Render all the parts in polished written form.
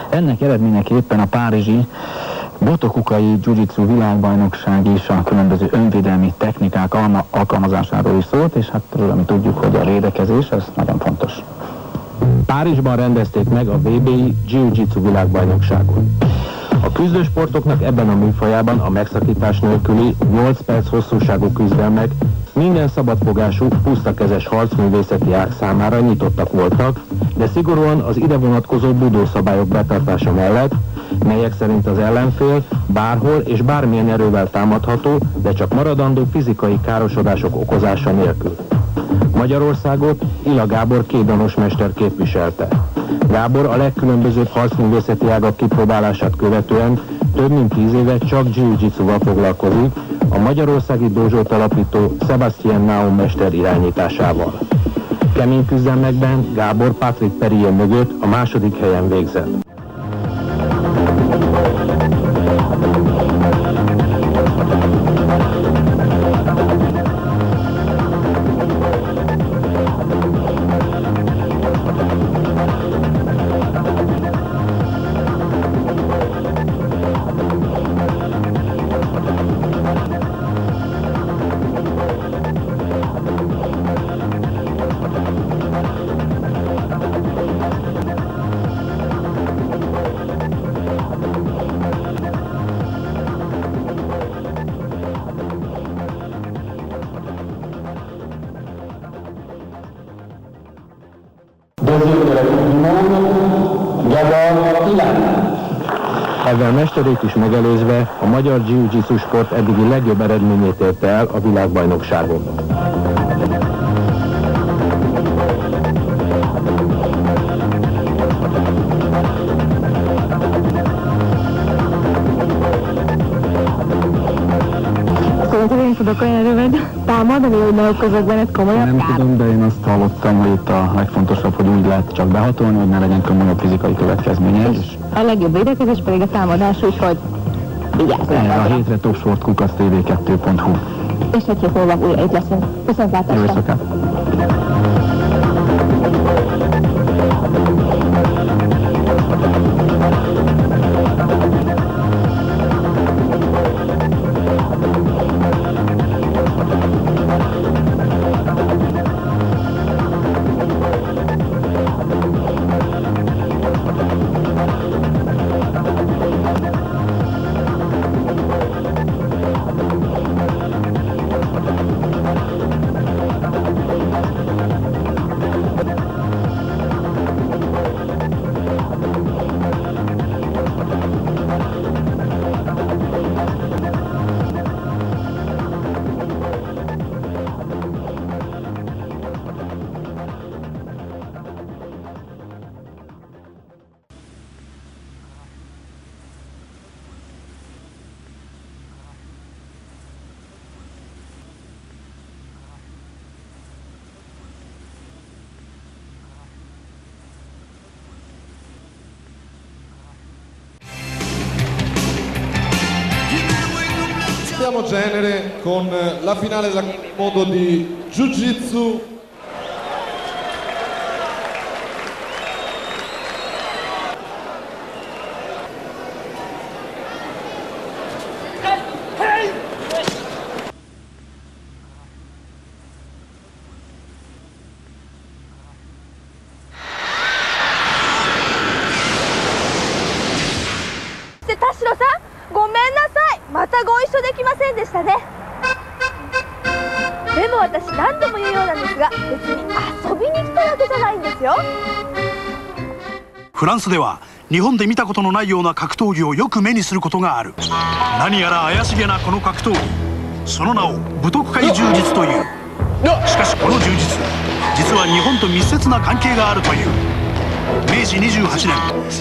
Ennek eredményeképpen a párizsi Botokukai Jiu-Jitsu világbajnokság is a különböző önvédelmi technikák alkalmazásáról is szólt, és hát róla mi tudjuk, hogy a védekezés, ez nagyon fontos. Párizsban rendezték meg a WBI Jiu-Jitsu világbajnokságot. A küzdősportoknak ebben a műfajában a megszakítás nélküli 8 perc hosszúságú küzdelmek minden szabadfogású, pusztakezes harcművészeti ág számára nyitottak voltak, de szigorúan az ide vonatkozó budó szabályok betartása mellett, melyek szerint az ellenfél bárhol és bármilyen erővel támadható, de csak maradandó fizikai károsodások okozása nélkül. Magyarországot Ila Gábor kétdanos mester képviselte. Gábor a legkülönbözőbb harcművészeti ágak kipróbálását követően több mint 10 éve csak jiu-jitsuval foglalkozik, a magyarországi dózsót alapító Sebastian Naum mester irányításával. Kemény küzdelmekben Gábor Patrick Perrier mögött a második helyen végzett. Ezzel mesterét is megelőzve a magyar jiu-jitsu sport eddigi legjobb eredményét érte el a világbajnokságon. Szerinted én tudok olyan erővel támadni, hogy nem okozok benned komolyabb Nem kárt? tudom, de én azt hallottam, hogy itt a legfontosabb, hogy úgy lehet csak behatolni, hogy ne legyen komolyabb fizikai következménye. És a legjobb védekezés pedig a támadás, úgyhogy vigyázzunk. erre a hétre topsportkukasztv2.hu. És egy hét múlva újra itt leszünk. Viszontlátásra! Jó éjszakát! Cambiamo genere con la finale del mondo di Jiu-Jitsu.フランスでは日本で見たことのないような格闘技をよく目にすることがある。何やら怪しげなこの格闘技、その名を武徳会柔術という。しかしこの柔術、実は日本と密接な関係があるという。明治28年、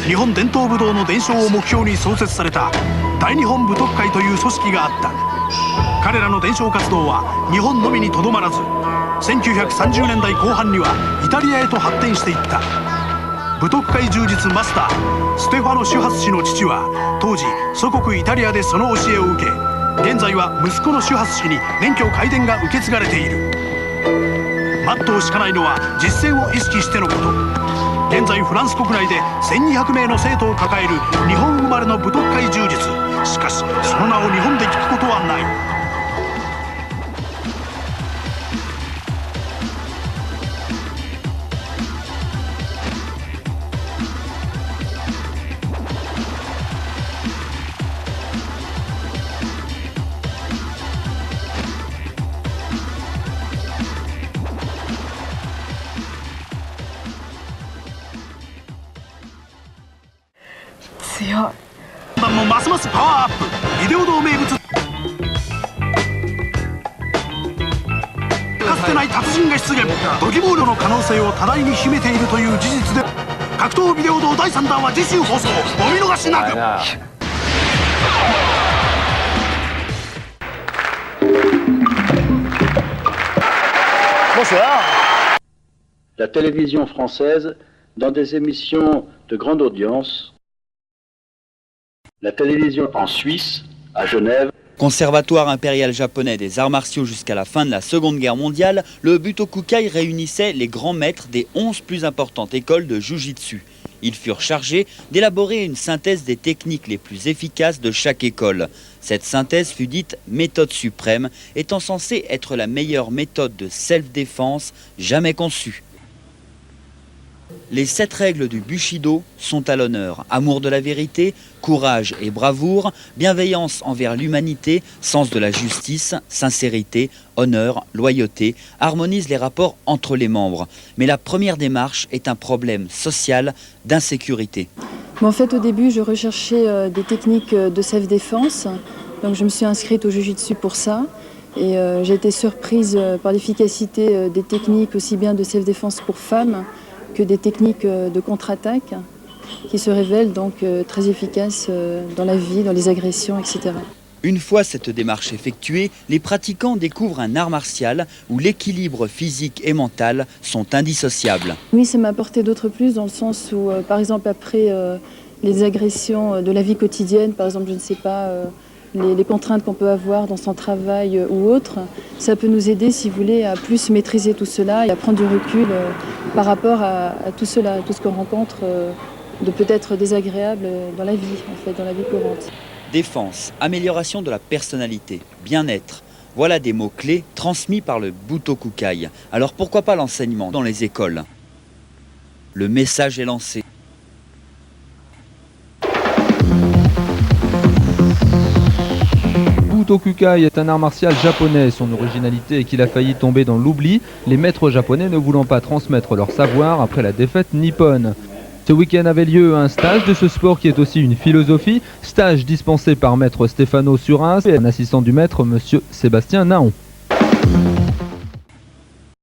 日本伝統武道の伝承を目標に創設された大日本武徳会という組織があった。彼らの伝承活動は日本のみにとどまらず、1930年代後半にはイタリアへと発展していった。武徳会柔術マスターステファノ・シュハス氏の父は当時祖国イタリアでその教えを受け、現在は息子のシュハス氏に免許開伝が受け継がれている。マットを敷かないのは実践を意識してのこと。現在フランス国内で1200名の生徒を抱える日本生まれの武徳会柔術。しかしその名を日本で聞くことはない。強い。もますますパワーアップ。ビデオ堂名物。かつてない達人が出現。ドキボールの可能性を多大に秘めているという事実で、格闘ビデオ堂第3弾は次週放送。お見逃しなく。La télévision française dans des émissions de grande audience. La télévision en Suisse, à Genève. Conservatoire impérial japonais des arts martiaux jusqu'à la fin de la Seconde Guerre mondiale, le Butokukai réunissait les grands maîtres des 11 plus importantes écoles de Jiu-Jitsu. Ils furent chargés d'élaborer une synthèse des techniques les plus efficaces de chaque école. Cette synthèse fut dite méthode suprême, étant censée être la meilleure méthode de self-défense jamais conçue. Les 7 règles du Bushido sont à l'honneur. Amour de la vérité, courage et bravoure, bienveillance envers l'humanité, sens de la justice, sincérité, honneur, loyauté, harmonisent les rapports entre les membres. Mais la première démarche est un problème social d'insécurité. En fait, au début, je recherchais des techniques de self-défense. Donc je me suis inscrite au Jiu-Jitsu pour ça. Et j'ai été surprise par l'efficacité des techniques aussi bien de self-défense pour femmes que des techniques de contre-attaque qui se révèlent donc très efficaces dans la vie, dans les agressions, etc. Une fois cette démarche effectuée, les pratiquants découvrent un art martial où l'équilibre physique et mental sont indissociables. Oui, ça m'a apporté d'autres plus dans le sens où, par exemple, après les agressions de la vie quotidienne, par exemple, je ne sais pas, les contraintes qu'on peut avoir dans son travail ou autre, ça peut nous aider, si vous voulez, à plus maîtriser tout cela et à prendre du recul par rapport à tout cela, à tout ce qu'on rencontre de peut-être désagréable dans la vie, en fait, dans la vie courante. Défense, amélioration de la personnalité, bien-être. Voilà des mots-clés transmis par le Butokukai. Alors pourquoi pas l'enseignement dans les écoles? Le message est lancé. Butokukai est un art martial japonais. Son originalité est qu'il a failli tomber dans l'oubli, les maîtres japonais ne voulant pas transmettre leur savoir après la défaite nippone. Ce week-end avait lieu un stage de ce sport qui est aussi une philosophie, stage dispensé par maître Stefano Surins et un assistant du maître, monsieur Sébastien Naon.